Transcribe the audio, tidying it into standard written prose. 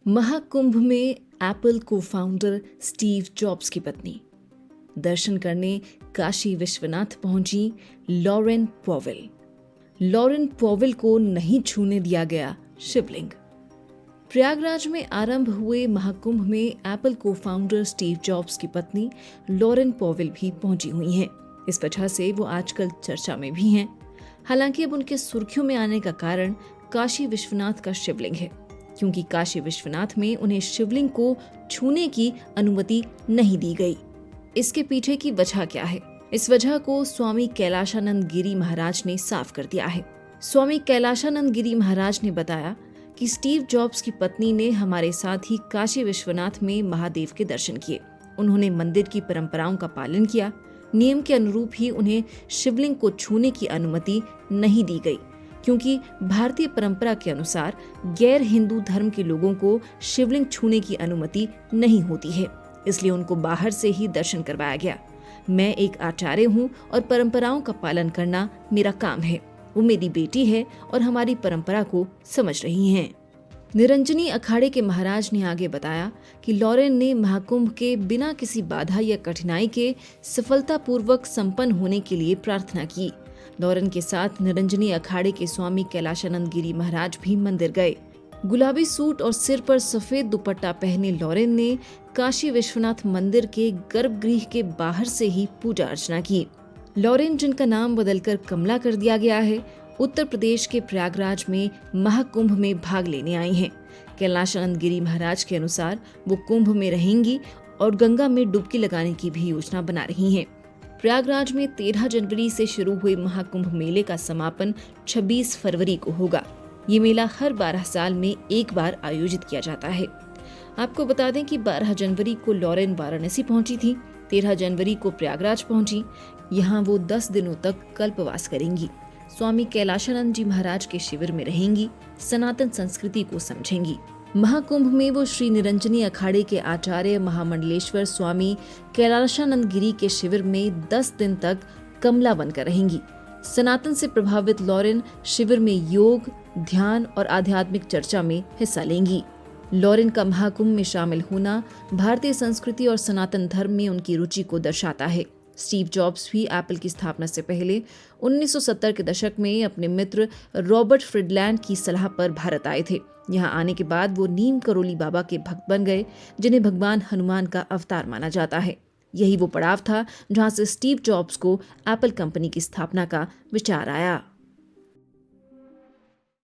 महाकुंभ में एप्पल को founder Steve jobs की पत्नी। दर्शन करने काशी विश्वनाथ पहुंची लॉरेन पॉवेल। लॉरेन पॉवेल को नहीं छूने दिया गया शिवलिंग। प्रयागराज में आरंभ हुए महाकुंभ में एप्पल को फाउंडर स्टीव जॉब्स की पत्नी लॉरेन पॉवेल भी पहुंची हुई हैं। इस वजह से वो आजकल चर्चा में भी हैं। हालांकि अब उनके सुर्खियों में आने का कारण काशी विश्वनाथ का शिवलिंग है, क्योंकि काशी विश्वनाथ में उन्हें शिवलिंग को छूने की अनुमति नहीं दी गई। इसके पीछे की वजह क्या है? इस वजह को स्वामी कैलाशानंद गिरी महाराज ने साफ कर दिया है। स्वामी कैलाशानंद गिरी महाराज ने बताया कि स्टीव जॉब्स की पत्नी ने हमारे साथ ही काशी विश्वनाथ में महादेव के दर्शन किए। उन्होंने मंदिर की परंपराओं का पालन किया। नियम के अनुरूप ही उन्हें शिवलिंग को छूने की अनुमति नहीं दी गई, क्योंकि भारतीय परंपरा के अनुसार गैर हिंदू धर्म के लोगों को शिवलिंग छूने की अनुमति नहीं होती है। इसलिए उनको बाहर से ही दर्शन करवाया गया। मैं एक आचार्य हूँ और परंपराओं का पालन करना मेरा काम है। वो मेरी बेटी है और हमारी परंपरा को समझ रही हैं। निरंजनी अखाड़े के महाराज ने आगे बताया कि लॉरेन ने महाकुंभ के बिना किसी बाधा या कठिनाई के सफलतापूर्वक संपन्न होने के लिए प्रार्थना की। लॉरेन के साथ निरंजनी अखाड़े के स्वामी कैलाशानंद गिरी महाराज भी मंदिर गए। गुलाबी सूट और सिर पर सफेद दुपट्टा पहने लॉरेन ने काशी विश्वनाथ मंदिर के गर्भगृह के बाहर से ही पूजा अर्चना की। लॉरेन, जिनका नाम बदलकर कमला कर दिया गया है, उत्तर प्रदेश के प्रयागराज में महाकुंभ में भाग लेने आई हैं। कैलाशानंद गिरी महाराज के अनुसार वो कुंभ में रहेंगी और गंगा में डुबकी लगाने की भी योजना बना रही हैं। प्रयागराज में 13 जनवरी से शुरू हुए महाकुंभ मेले का समापन 26 फरवरी को होगा। ये मेला हर 12 साल में एक बार आयोजित किया जाता है। आपको बता दें कि 12 जनवरी को लॉरेन वाराणसी पहुंची थी, 13 जनवरी को प्रयागराज पहुंची। यहाँ वो 10 दिनों तक कल्पवास करेंगी। स्वामी कैलाशानंद जी महाराज के शिविर में रहेंगी, सनातन संस्कृति को समझेंगी। महाकुंभ में वो श्री निरंजनी अखाड़े के आचार्य महामंडलेश्वर स्वामी कैलाशानंद गिरी के शिविर में 10 दिन तक कमला बनकर रहेंगी। सनातन से प्रभावित लॉरेन शिविर में योग, ध्यान और आध्यात्मिक चर्चा में हिस्सा लेंगी। लॉरेन का महाकुंभ में शामिल होना भारतीय संस्कृति और सनातन धर्म में उनकी रुचि को दर्शाता है। स्टीव जॉब्स भी एप्पल की स्थापना से पहले 1970 के दशक में अपने मित्र रॉबर्ट फ्रिडलैंड की सलाह पर भारत आए थे। यहाँ आने के बाद वो नीम करोली बाबा के भक्त बन गए, जिन्हें भगवान हनुमान का अवतार माना जाता है। यही वो पड़ाव था जहाँ से स्टीव जॉब्स को एप्पल कंपनी की स्थापना का विचार आया।